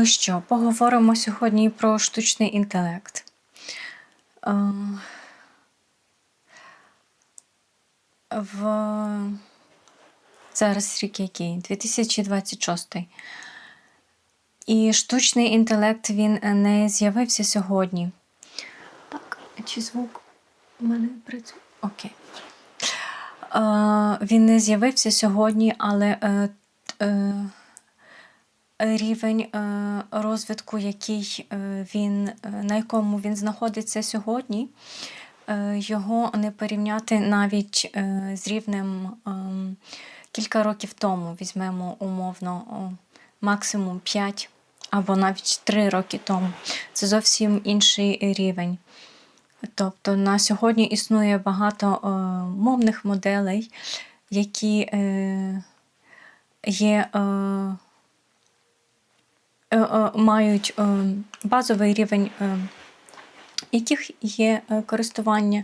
Що, поговоримо сьогодні про штучний інтелект. Е, в... Зараз рік який? 2026. І штучний інтелект, він не з'явився сьогодні. Так, чи звук у мене працює? Окей. Він не з'явився сьогодні, але рівень розвитку, на якому він знаходиться сьогодні, його не порівняти навіть з рівнем кілька років тому. Візьмемо умовно максимум 5 або навіть 3 роки тому. Це зовсім інший рівень. Тобто на сьогодні існує багато мовних моделей, які мають базовий рівень, яких є користування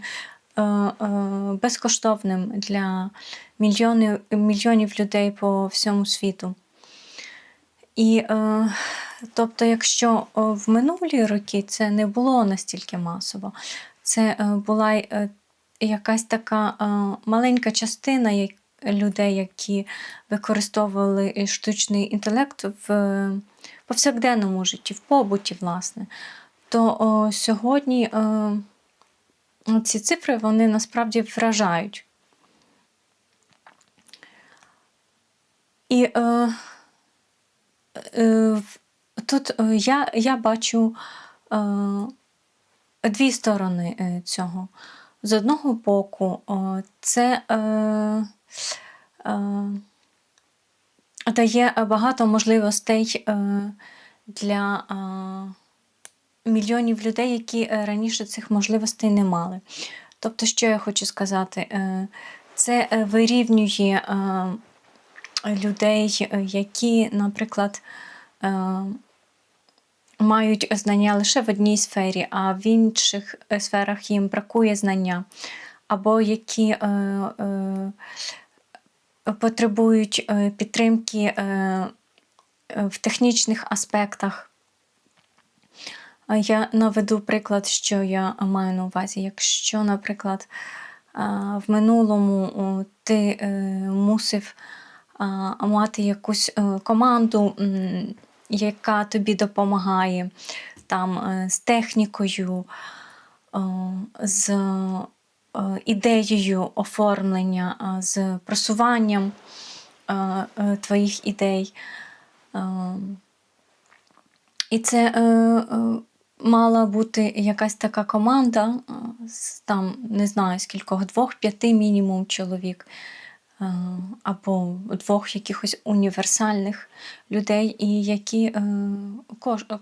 безкоштовним для мільйонів людей по всьому світу. І тобто, якщо в минулі роки це не було настільки масово, це була якась така маленька частина людей, які використовували штучний інтелект в повсякденному житті, в побуті, власне, то сьогодні ці цифри, вони насправді вражають. І тут я бачу дві сторони цього. З одного боку, це дає багато можливостей для мільйонів людей, які раніше цих можливостей не мали. Тобто, що я хочу сказати? Це вирівнює людей, які, наприклад, мають знання лише в одній сфері, а в інших сферах їм бракує знання, або які потребують підтримки в технічних аспектах. Я наведу приклад, що я маю на увазі. Якщо, наприклад, в минулому ти мусив мати якусь команду, яка тобі допомагає там, з технікою, з ідеєю оформлення, з просуванням твоїх ідей. І це мала бути якась така команда, там, не знаю, скількох, 2-5 мінімум чоловік, або 2 якихось універсальних людей, і які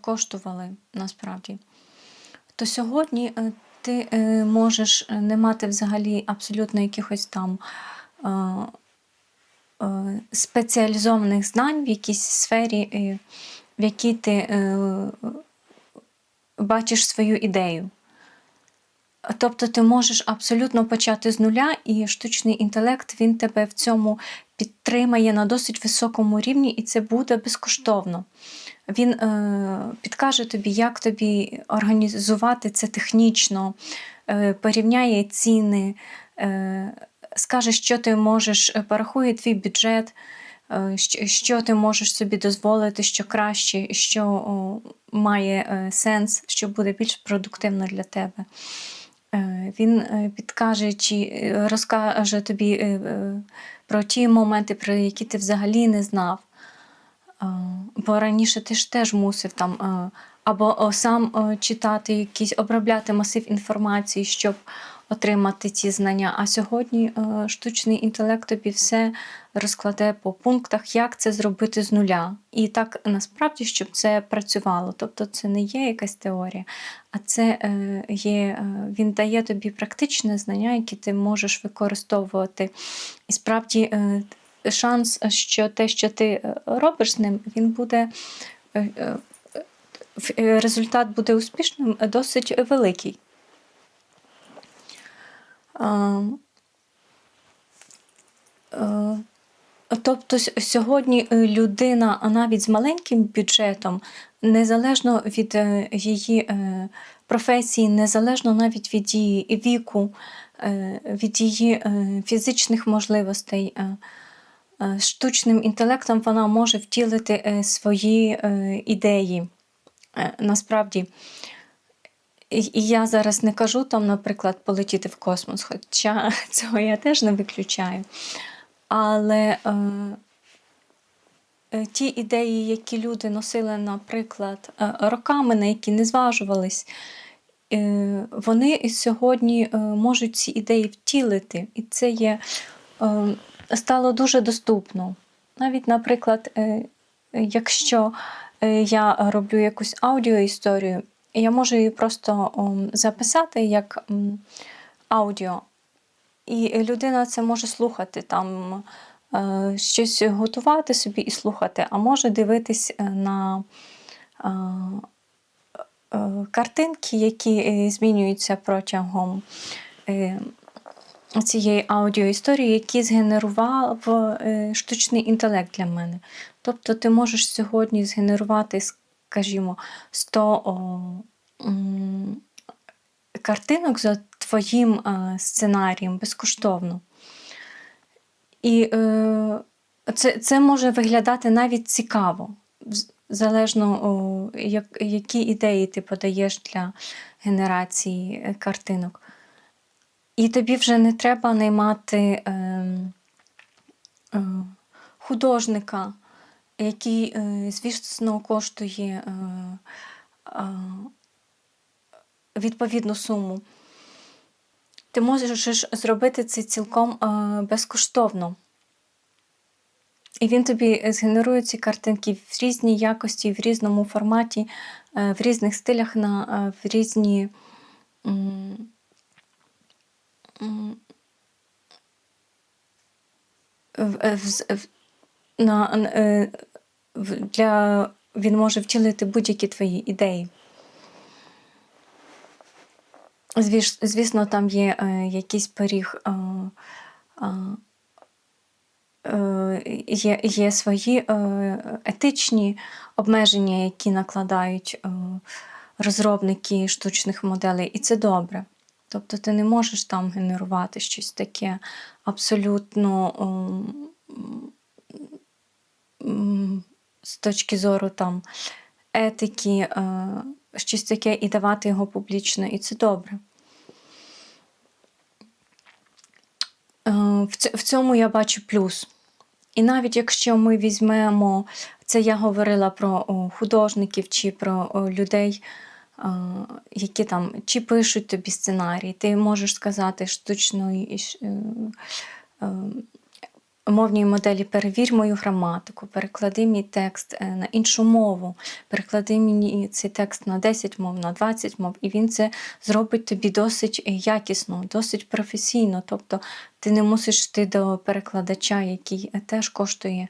коштували насправді. То сьогодні ти можеш не мати взагалі абсолютно якихось там спеціалізованих знань в якійсь сфері, в якій ти бачиш свою ідею. Тобто ти можеш абсолютно почати з нуля, і штучний інтелект, він тебе в цьому підтримає на досить високому рівні, і це буде безкоштовно. Він підкаже тобі, як тобі організувати це технічно, порівняє ціни, скаже, що ти можеш, порахує твій бюджет, що ти можеш собі дозволити, що краще, що має сенс, що буде більш продуктивно для тебе. Він підкаже чи розкаже тобі про ті моменти, про які ти взагалі не знав. Бо раніше ти ж теж мусив там або сам читати, обробляти масив інформації, щоб отримати ці знання. А сьогодні штучний інтелект тобі все розкладе по пунктах, як це зробити з нуля. І так насправді, щоб це працювало. Тобто це не є якась теорія, а це він дає тобі практичне знання, які ти можеш використовувати. І справді шанс, що те, що ти робиш з ним, він буде, результат буде успішним, досить великий. Тобто сьогодні людина, а навіть з маленьким бюджетом, незалежно від її професії, незалежно навіть від її віку, від її фізичних можливостей, штучним інтелектом вона може втілити свої ідеї. Насправді, і я зараз не кажу там, наприклад, полетіти в космос, хоча цього я теж не виключаю. Але ті ідеї, які люди носили, наприклад, роками, на які не зважувались, вони сьогодні можуть ці ідеї втілити. І це стало дуже доступно. Навіть, наприклад, якщо я роблю якусь аудіоісторію, я можу її просто записати як аудіо. І людина це може слухати, там щось готувати собі і слухати, а може дивитись на картинки, які змінюються протягом цієї аудіоісторії, які згенерував штучний інтелект для мене. Тобто ти можеш сьогодні згенерувати, скажімо, 100 картинок за твоїм сценарієм безкоштовно. І це може виглядати навіть цікаво, залежно, які ідеї ти подаєш для генерації картинок. І тобі вже не треба наймати художника, який, звісно, коштує відповідну суму. Ти можеш зробити це цілком безкоштовно. І він тобі згенерує ці картинки в різній якості, в різному форматі, в різних стилях, в різні він може втілити будь-які твої ідеї. Звісно, там є якийсь поріг, є свої етичні обмеження, які накладають розробники штучних моделей, і це добре. Тобто ти не можеш там генерувати щось таке абсолютно з точки зору там етики, щось таке і давати його публічно, і це добре. В цьому я бачу плюс. І навіть якщо ми візьмемо, це я говорила про художників чи про людей, які там чи пишуть тобі сценарій, ти можеш сказати штучної мовній моделі: перевір мою граматику, переклади мій текст на іншу мову, переклади мені цей текст на 10 мов, на 20 мов, і він це зробить тобі досить якісно, досить професійно. Тобто ти не мусиш йти до перекладача, який теж коштує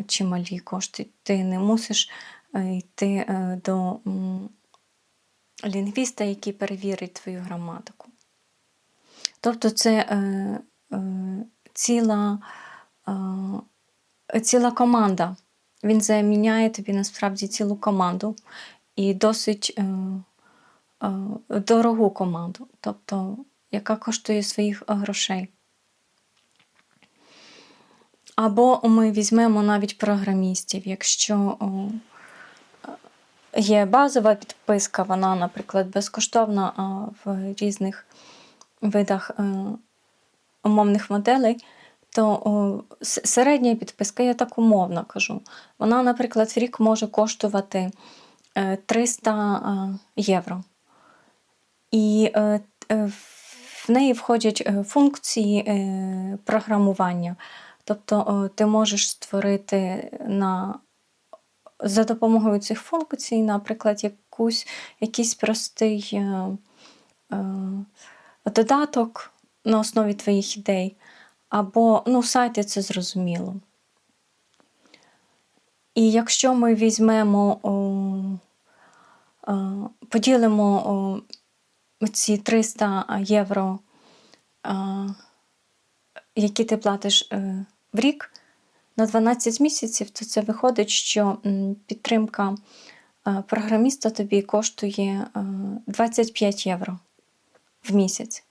чималі кошти. Ти не мусиш йти до лінгвіста, який перевірить твою граматику. Тобто це ціла команда. Він заміняє тобі насправді цілу команду і досить дорогу команду, тобто яка коштує своїх грошей. Або ми візьмемо навіть програмістів. Якщо є базова підписка, вона, наприклад, безкоштовна в різних видах умовних моделей, то середня підписка, я так умовно кажу, вона, наприклад, в рік може коштувати 300 євро. І в неї входять функції програмування. Тобто ти можеш створити за допомогою цих функцій, наприклад, якийсь простий додаток на основі твоїх ідей. Або сайти, це зрозуміло. І якщо ми візьмемо, поділимо ці 300 євро, які ти платиш в рік, на 12 місяців, то це виходить, що підтримка програміста тобі коштує 25 євро в місяць.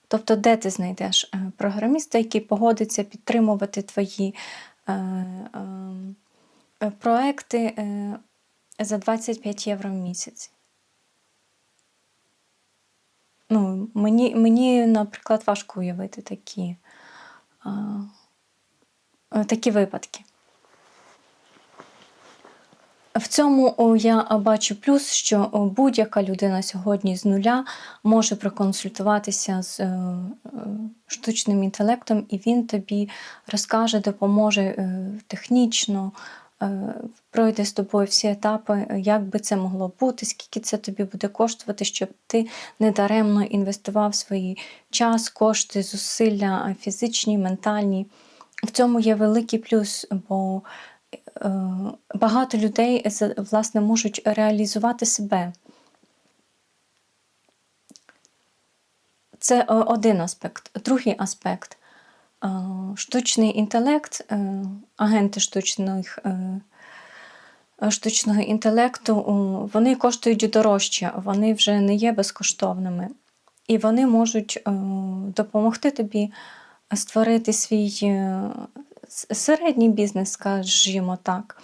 Тобто, де ти знайдеш програміста, який погодиться підтримувати твої проекти за 25 євро в місяць? Ну, мені, наприклад, важко уявити такі випадки. В цьому я бачу плюс, що будь-яка людина сьогодні з нуля може проконсультуватися з штучним інтелектом, і він тобі розкаже, допоможе технічно, пройде з тобою всі етапи, як би це могло бути, скільки це тобі буде коштувати, щоб ти недаремно інвестував свій час, кошти, зусилля фізичні, ментальні. В цьому є великий плюс, бо багато людей, власне, можуть реалізувати себе. Це один аспект. Другий аспект. Штучний інтелект, агенти штучного інтелекту, вони коштують дорожче, вони вже не є безкоштовними. І вони можуть допомогти тобі створити свій середній бізнес, скажімо так.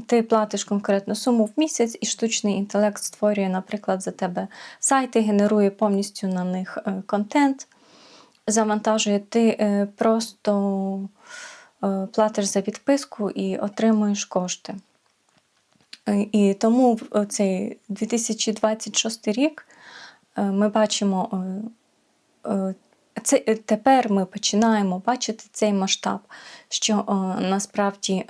Ти платиш конкретну суму в місяць, і штучний інтелект створює, наприклад, за тебе сайти, генерує повністю на них контент, завантажує, ти просто платиш за підписку і отримуєш кошти. І тому в цей 2026 рік ми бачимо, тепер ми починаємо бачити цей масштаб, що насправді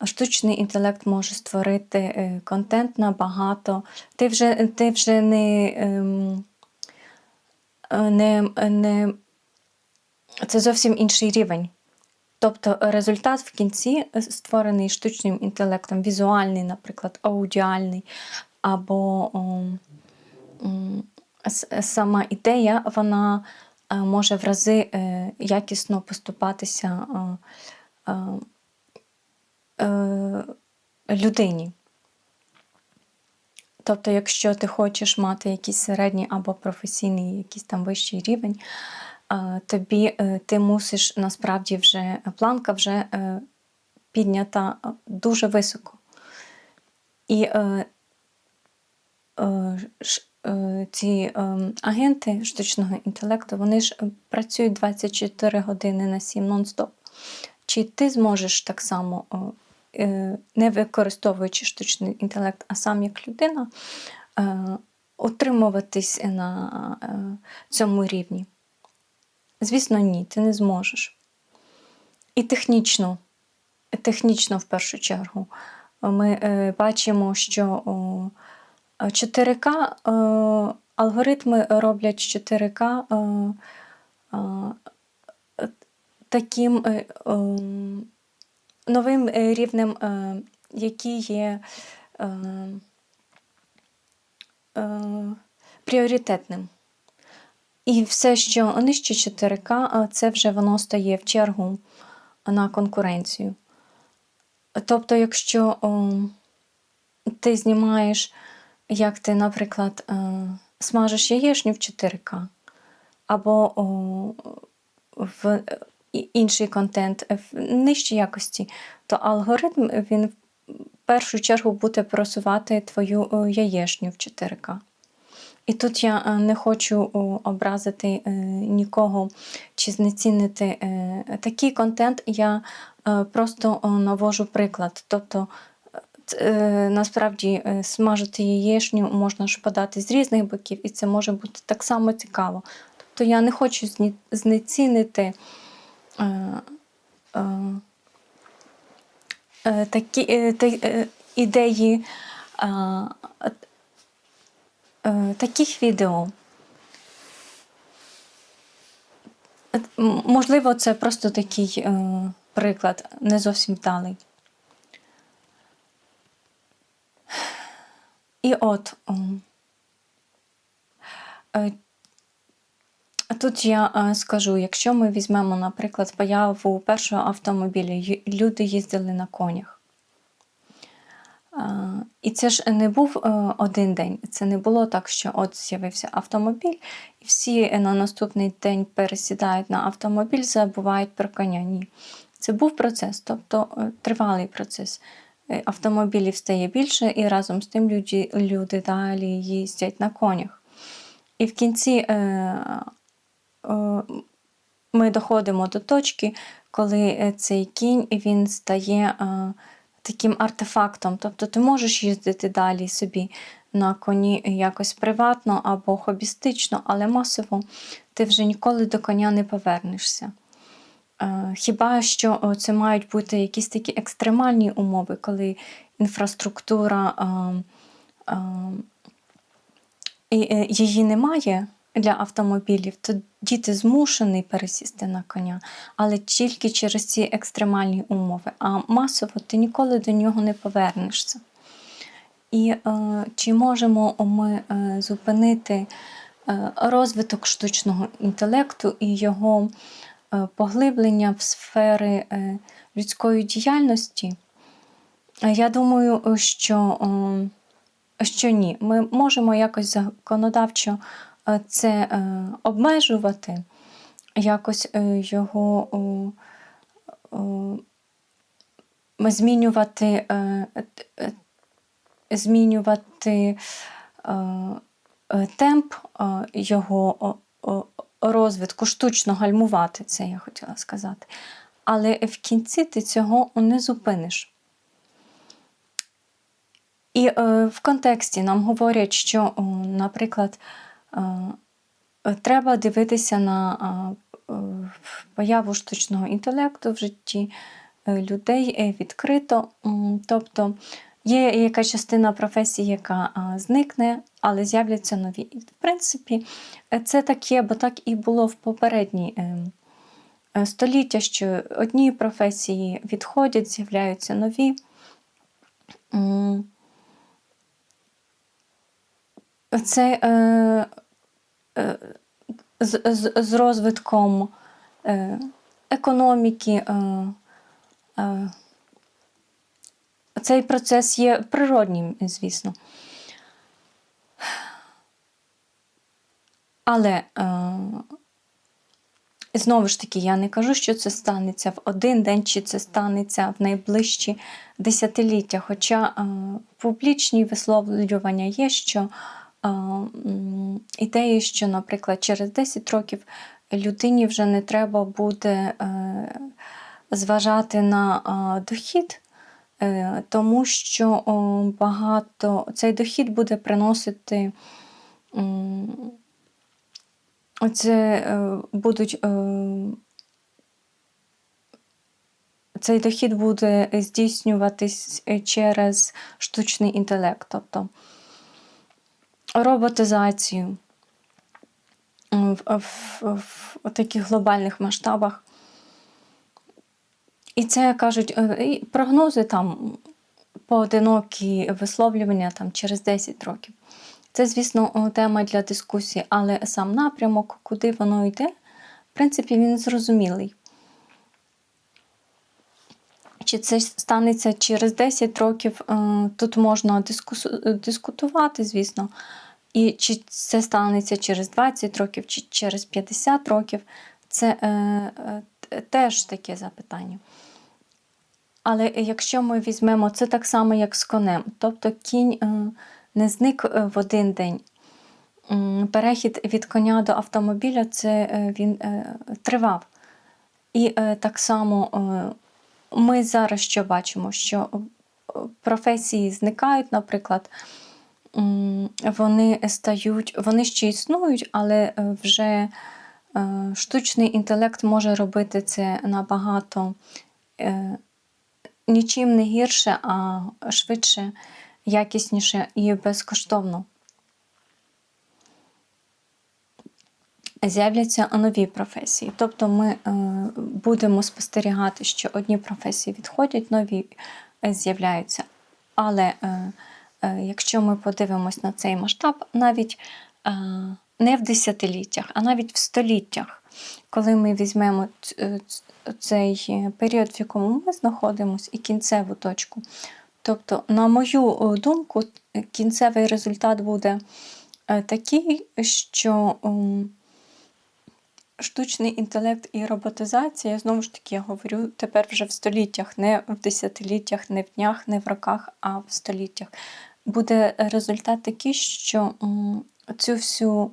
штучний інтелект може створити контент набагато. Ти вже не це зовсім інший рівень. Тобто результат в кінці, створений штучним інтелектом, візуальний, наприклад, аудіальний, або сама ідея, вона може в рази якісно поступатися людині. Тобто, якщо ти хочеш мати якийсь середній або професійний, якийсь там вищий рівень, ти мусиш, насправді, планка вже піднята дуже високо. І ці агенти штучного інтелекту, вони ж працюють 24 години на 7 нон-стоп. Чи ти зможеш так само, не використовуючи штучний інтелект, а сам як людина, утримуватись на цьому рівні? Звісно, ні, ти не зможеш. І технічно в першу чергу, ми бачимо, що 4К, алгоритми роблять 4К таким новим рівнем, який є пріоритетним. І все, що нижче 4К, це вже воно стає в чергу на конкуренцію. Тобто, якщо ти знімаєш, як ти, наприклад, смажиш яєчню в 4К, або в інший контент в нижчій якості, то алгоритм, він в першу чергу буде просувати твою яєчню в 4К. І тут я не хочу образити нікого чи знецінити такий контент, я просто навожу приклад. Тобто, насправді, смажити яєчню можна ж подати з різних боків, і це може бути так само цікаво. Тобто я не хочу знецінити такі ідеї таких відео. Можливо, це просто такий приклад, не зовсім вдалий. І от, Тут я скажу, якщо ми візьмемо, наприклад, появу першого автомобіля, люди їздили на конях. І це ж не був один день, це не було так, що от з'явився автомобіль, і всі на наступний день пересідають на автомобіль, забувають про коня. Ні. Це був процес, тобто тривалий процес. Автомобілів стає більше, і разом з тим люди далі їздять на конях. І в кінці ми доходимо до точки, коли цей кінь він стає таким артефактом. Тобто ти можеш їздити далі собі на коні якось приватно або хобістично, але масово ти вже ніколи до коня не повернешся. Хіба що це мають бути якісь такі екстремальні умови, коли інфраструктура її немає для автомобілів, то діти змушені пересісти на коня, але тільки через ці екстремальні умови. А масово ти ніколи до нього не повернешся. І чи можемо ми зупинити розвиток штучного інтелекту і його поглиблення в сфери людської діяльності? Я думаю, що ні. Ми можемо якось законодавчо це обмежувати, якось його змінювати темп його розвитку, штучно гальмувати, це я хотіла сказати. Але в кінці ти цього не зупиниш. І в контексті нам говорять, що, наприклад, треба дивитися на появу штучного інтелекту в житті людей відкрито. Тобто є якась частина професії, яка зникне, але з'являться нові. І, в принципі, це так є, бо так і було в попередні століття, що одні професії відходять, з'являються нові. Це з розвитком економіки цей процес є природнім, звісно. Але знову ж таки, я не кажу, що це станеться в один день, чи це станеться в найближчі десятиліття. Хоча публічні висловлювання є, що ідеї, що, наприклад, через 10 років людині вже не треба буде зважати на дохід, тому що цей дохід буде приносити цей дохід буде здійснюватись через штучний інтелект, тобто роботизацію в таких глобальних масштабах. І це, кажуть, прогнози там, поодинокі висловлювання там, через 10 років. Це, звісно, тема для дискусії, але сам напрямок, куди воно йде, в принципі, він зрозумілий. Чи це станеться через 10 років, тут можна дискутувати, звісно. І чи це станеться через 20 років, чи через 50 років, це теж таке запитання. Але якщо ми візьмемо, це так само, як з конем. Тобто кінь не зник в один день. Перехід від коня до автомобіля, він тривав. І так само ми зараз що бачимо, що професії зникають, наприклад, вони ще існують, але вже штучний інтелект може робити це набагато нічим не гірше, а швидше, якісніше і безкоштовно. З'являться нові професії. Тобто ми будемо спостерігати, що одні професії відходять, нові з'являються. Але якщо ми подивимось на цей масштаб, навіть не в десятиліттях, а навіть в століттях, коли ми візьмемо цей період, в якому ми знаходимося, і кінцеву точку. Тобто, на мою думку, кінцевий результат буде такий, що штучний інтелект і роботизація, знову ж таки, я говорю тепер вже в століттях, не в десятиліттях, не в днях, не в роках, а в століттях. Буде результат такий, що цю всю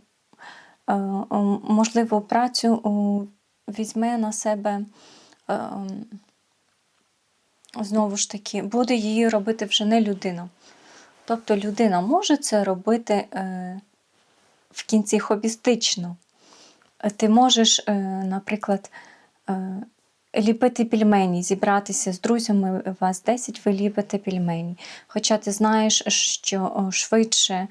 можливу працю візьме на себе, знову ж таки, буде її робити вже не людина. Тобто людина може це робити в кінці хобістично. Ти можеш, наприклад, ліпити пельмені, зібратися з друзями, вас 10, ви ліпите пельмені. Хоча ти знаєш, що швидше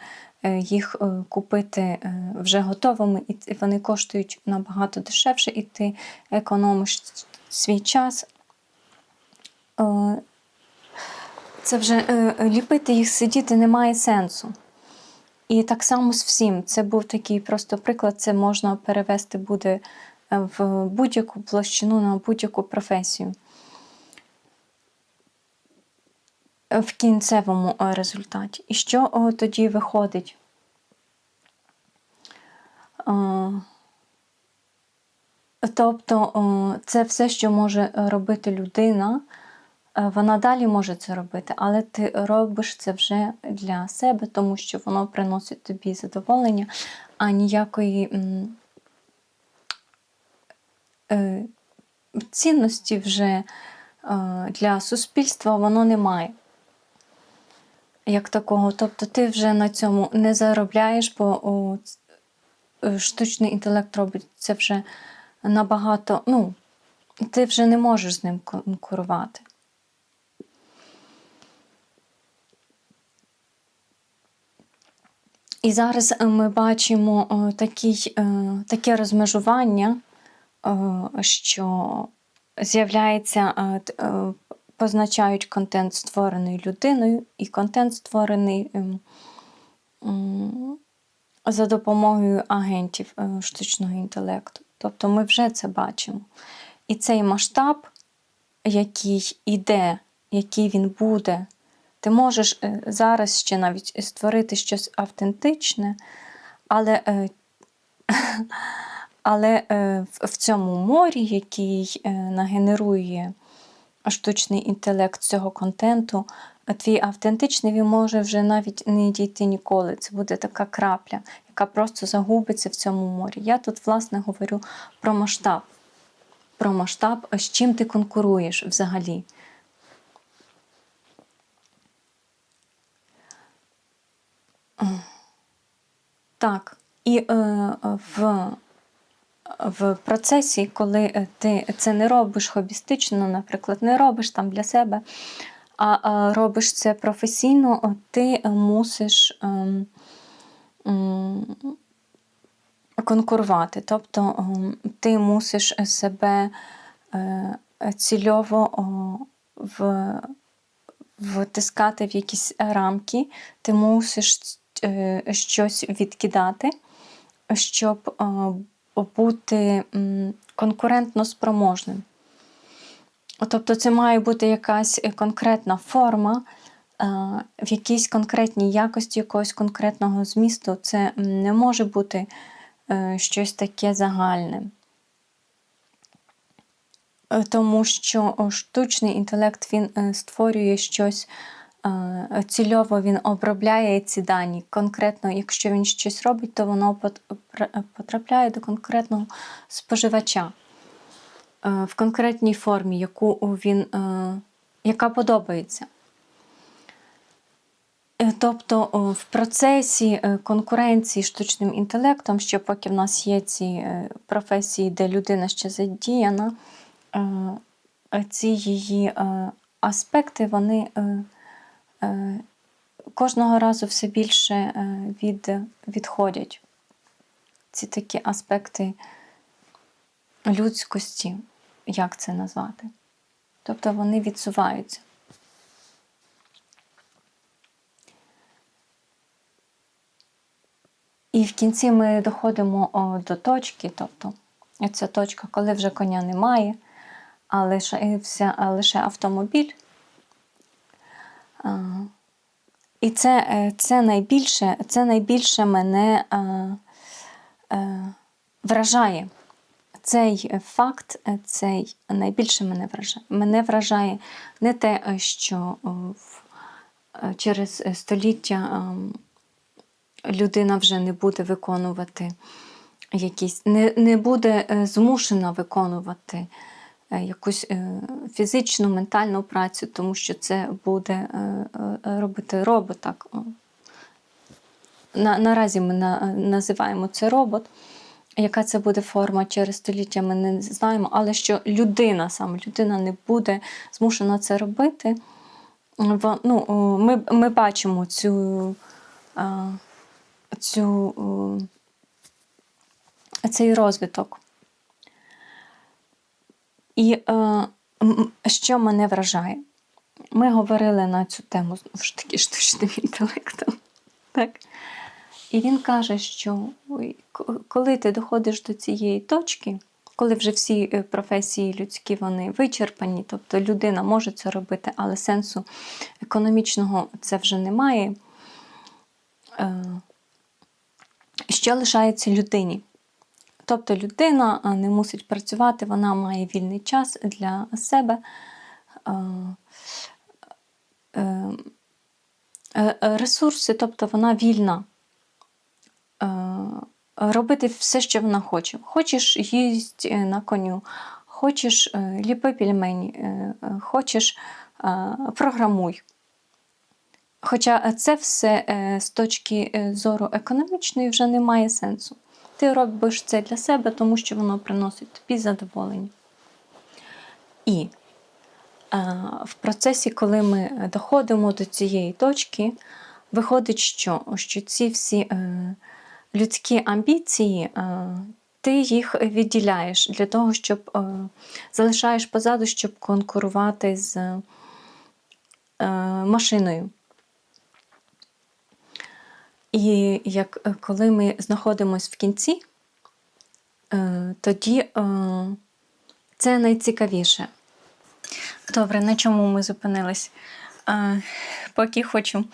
їх купити вже готовими, і вони коштують набагато дешевше, і ти економиш свій час. Це вже ліпити їх, сидіти немає сенсу. І так само з всім. Це був такий просто приклад, це можна перевести буде в будь-яку площину, на будь-яку професію. В кінцевому результаті. І що тоді виходить? Тобто це все, що може робити людина, вона далі може це робити, але ти робиш це вже для себе, тому що воно приносить тобі задоволення, а ніякої цінності вже для суспільства воно не має. Як такого. Тобто ти вже на цьому не заробляєш, бо штучний інтелект робить це вже набагато, ти вже не можеш з ним конкурувати. І зараз ми бачимо таке розмежування, що з'являється, позначають контент, створений людиною, і контент, створений за допомогою агентів штучного інтелекту. Тобто ми вже це бачимо. І цей масштаб, який іде, який він буде, ти можеш зараз ще навіть створити щось автентичне, але в цьому морі, який нагенерує штучний інтелект цього контенту, твій автентичний, він може вже навіть не дійти ніколи. Це буде така крапля, яка просто загубиться в цьому морі. Я тут, власне, говорю про масштаб. Про масштаб, з чим ти конкуруєш взагалі. Так, і в процесі, коли ти це не робиш хобістично, наприклад, не робиш там для себе, а робиш це професійно, ти мусиш конкурувати. Тобто ти мусиш себе цільово втискати в якісь рамки, ти мусиш щось відкидати, щоб бути конкурентно спроможним. Тобто це має бути якась конкретна форма, в якійсь конкретній якості якогось конкретного змісту. Це не може бути щось таке загальне. Тому що штучний інтелект, він створює щось, цільово він обробляє ці дані. Конкретно, якщо він щось робить, то воно потрапляє до конкретного споживача. В конкретній формі, яка подобається. Тобто в процесі конкуренції штучним інтелектом, що поки в нас є ці професії, де людина ще задіяна, ці її аспекти, вони кожного разу все більше відходять. Ці такі аспекти людськості, як це назвати. Тобто вони відсуваються. І в кінці ми доходимо до точки, тобто ця точка, коли вже коня немає, а лише автомобіль. І це найбільше мене вражає. Цей факт, цей найбільше мене вражає. Мене вражає не те, що через століття людина вже не буде виконувати не буде змушена виконувати якусь фізичну, ментальну працю, тому що це буде робити робот. Так. Наразі ми називаємо це робот. Яка це буде форма через століття, ми не знаємо, але що людина не буде змушена це робити. Ми бачимо цей розвиток. І що мене вражає? Ми говорили на цю тему, знову ж таки, штучним інтелектом. Так? І він каже, що коли ти доходиш до цієї точки, коли вже всі професії людські вони вичерпані, тобто людина може це робити, але сенсу економічного це вже немає, що лишається людині? Тобто людина не мусить працювати, вона має вільний час для себе, ресурси, тобто вона вільна робити все, що вона хоче. Хочеш їсть на коню, хочеш ліпи пельмені, хочеш програмуй. Хоча це все з точки зору економічної вже не має сенсу. Ти робиш це для себе, тому що воно приносить тобі задоволення. І в процесі, коли ми доходимо до цієї точки, виходить, що ці всі людські амбіції, ти їх відділяєш для того, щоб залишаєш позаду, щоб конкурувати з машиною. І коли ми знаходимося в кінці, тоді це найцікавіше. Добре, на чому ми зупинились? Поки хочу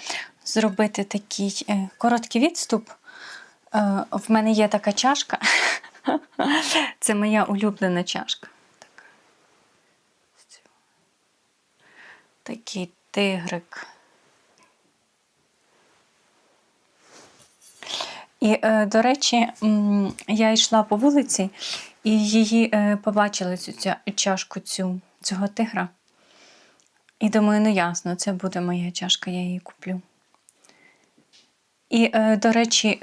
зробити такий короткий відступ. В мене є така чашка. Це моя улюблена чашка. Такий тигрик. І, до речі, я йшла по вулиці і її побачила, цю чашку цього тигра. І думаю, ну ясно, це буде моя чашка, я її куплю. І, до речі,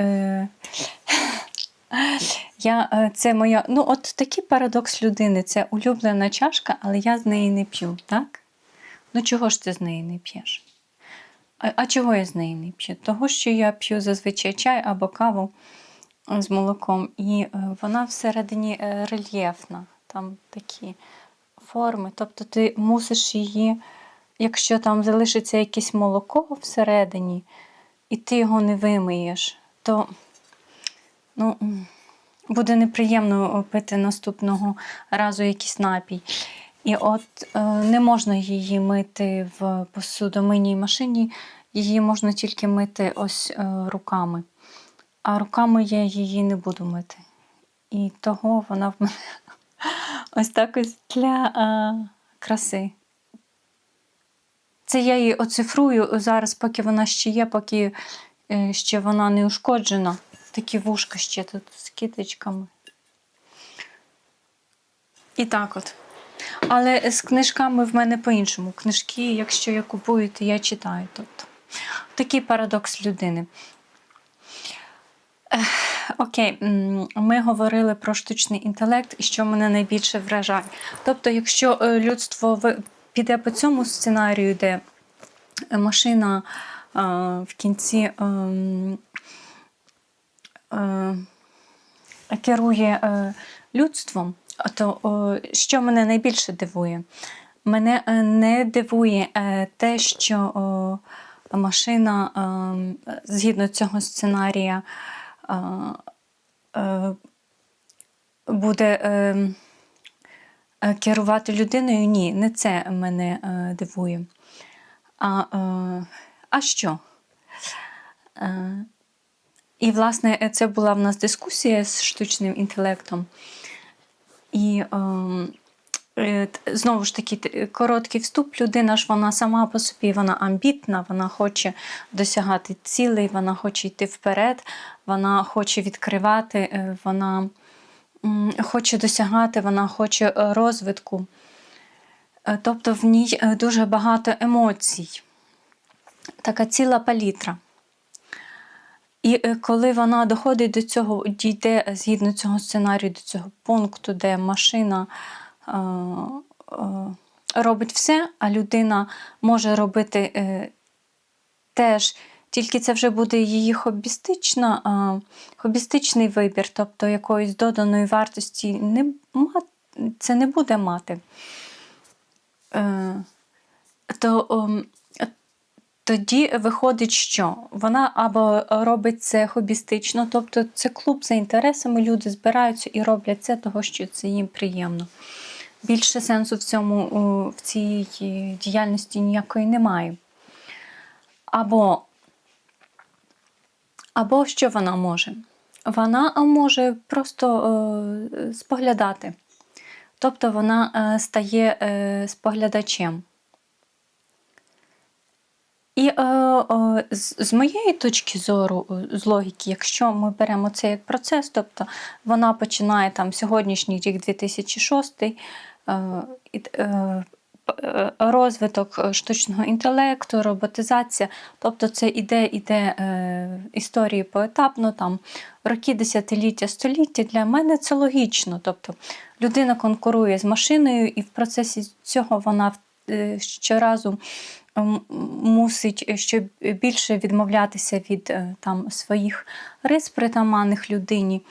це моя, от такий парадокс людини, це улюблена чашка, але я з неї не п'ю, так? Ну чого ж ти з неї не п'єш? А чого я з неї не п'ю? Того, що я п'ю зазвичай чай або каву з молоком, і вона всередині рельєфна, там такі форми, тобто ти мусиш її, якщо там залишиться якесь молоко всередині, і ти його не вимиєш, то буде неприємно пити наступного разу якийсь напій. І не можна її мити в посудомийній машині, її можна тільки мити ось руками. А руками я її не буду мити. І того вона в мене ось так ось для краси. Це я її оцифрую зараз, поки вона ще є, поки ще вона не ушкоджена. Такі вушка ще тут з кіточками. І так от. Але з книжками в мене по-іншому. Книжки, якщо я купую, то я читаю. Тобто, такий парадокс людини. Окей, ми говорили про штучний інтелект і що мене найбільше вражає. Тобто, якщо людство піде по цьому сценарію, де машина в кінці керує людством, то що мене найбільше дивує? Мене не дивує те, що машина, згідно цього сценарія, буде керувати людиною. Ні, не це мене дивує. А що? І, власне, це була в нас дискусія з штучним інтелектом. І знову ж таки, короткий вступ. Людина ж вона сама по собі, вона амбітна, вона хоче досягати цілей, вона хоче йти вперед, вона хоче відкривати, вона хоче досягати, вона хоче розвитку. Тобто в ній дуже багато емоцій. Така ціла палітра. І коли вона доходить до цього, дійде згідно цього сценарію, до цього пункту, де машина робить все, а людина може робити теж, тільки це вже буде її хобістичний вибір, тобто якоїсь доданої вартості це не буде мати. Тоді виходить, що вона або робить це хобістично, тобто це клуб за інтересами, люди збираються і роблять це, того, що це їм приємно. Більше сенсу в цій діяльності ніякої немає. Або що вона може? Вона може просто споглядати. Тобто вона стає споглядачем. І з моєї точки зору, з логіки, якщо ми беремо це як процес, тобто вона починає там сьогоднішній рік 2006, розвиток штучного інтелекту, роботизація, тобто це іде історії поетапно, там роки, десятиліття, століття. Для мене це логічно. Тобто людина конкурує з машиною, і в процесі цього вона щоразу мусить ще більше відмовлятися від там своїх рис притаманних людині,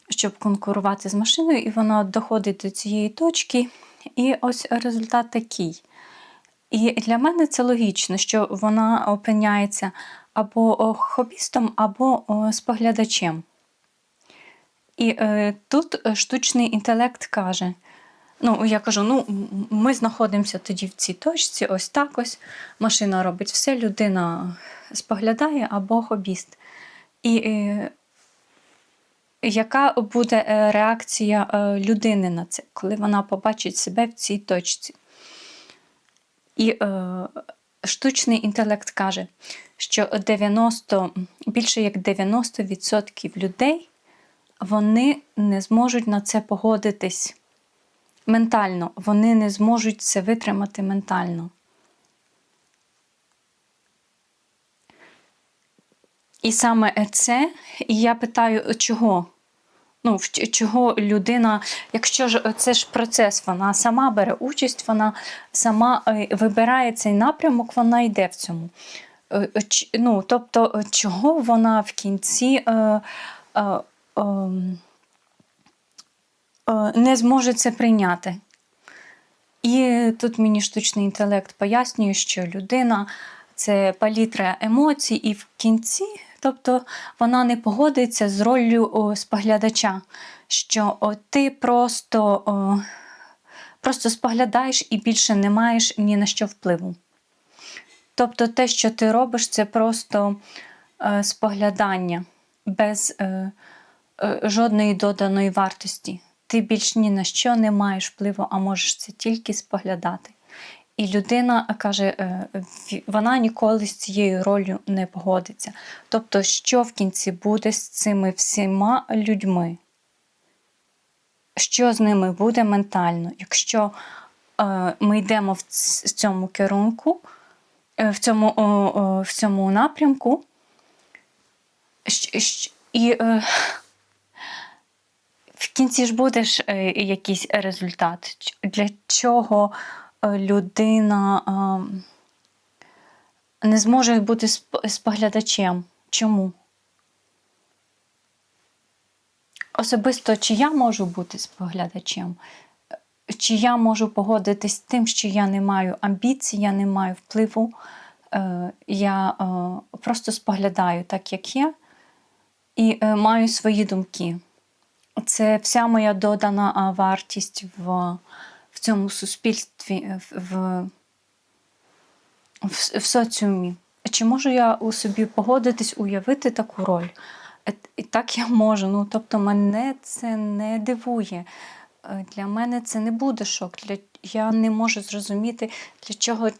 щоб конкурувати з машиною, і вона доходить до цієї точки, і ось результат такий. І для мене це логічно, що вона опиняється або хобістом, або споглядачем. І тут штучний інтелект каже, я кажу, ми знаходимося тоді в цій точці, ось так ось, машина робить все, людина споглядає або хобіст. І яка буде реакція людини на це, коли вона побачить себе в цій точці? І штучний інтелект каже, що більше як 90% людей, вони не зможуть на це погодитись ментально, вони не зможуть це витримати ментально. І саме це, і я питаю, чого? Чого людина, якщо ж це ж процес, вона сама бере участь, вона сама вибирає цей напрямок, вона йде в цьому. Тобто, чого вона в кінці не зможе це прийняти? І тут мені штучний інтелект пояснює, що людина – це палітра емоцій, і в кінці, тобто вона не погодиться з роллю споглядача, що ти просто споглядаєш і більше не маєш ні на що впливу. Тобто те, що ти робиш, це просто споглядання без жодної доданої вартості. Ти більш ні на що не маєш впливу, а можеш це тільки споглядати. І людина каже, вона ніколи з цією ролью не погодиться. Тобто, що в кінці буде з цими всіма людьми? Що з ними буде ментально? Якщо ми йдемо в цьому керунку, в цьому напрямку, і в кінці ж буде ж якийсь результат. Для чого людина не зможе бути споглядачем? Чому? Особисто, чи я можу бути споглядачем? Чи я можу погодитись з тим, що я не маю амбіцій, я не маю впливу, я просто споглядаю так, як є, і маю свої думки. Це вся моя додана вартість в цьому суспільстві, в соціумі. Чи можу я у собі погодитись, уявити таку роль? І так я можу. Ну, тобто мене це не дивує. Для мене це не буде шок. Я не можу зрозуміти, для чого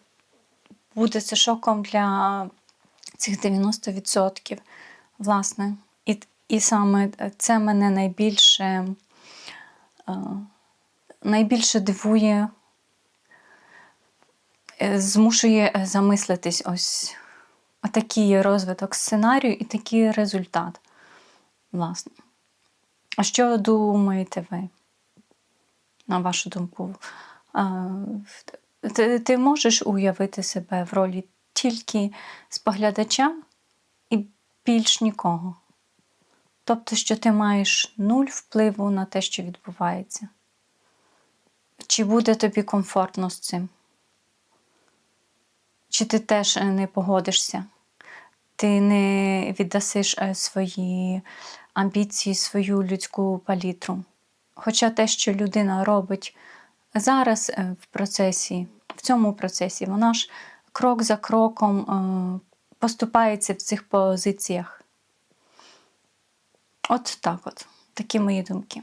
буде це шоком для цих 90%. Власне. І саме це мене найбільше дивує, змушує замислитись ось такий розвиток сценарію і такий результат. Власне. А що думаєте ви, на вашу думку? Ти можеш уявити себе в ролі тільки споглядача і більш нікого? Тобто, що ти маєш нуль впливу на те, що відбувається? Чи буде тобі комфортно з цим? Чи ти теж не погодишся? Ти не віддасиш свої амбіції, свою людську палітру? Хоча те, що людина робить зараз в цьому процесі, вона ж крок за кроком поступається в цих позиціях. От так от. Такі мої думки.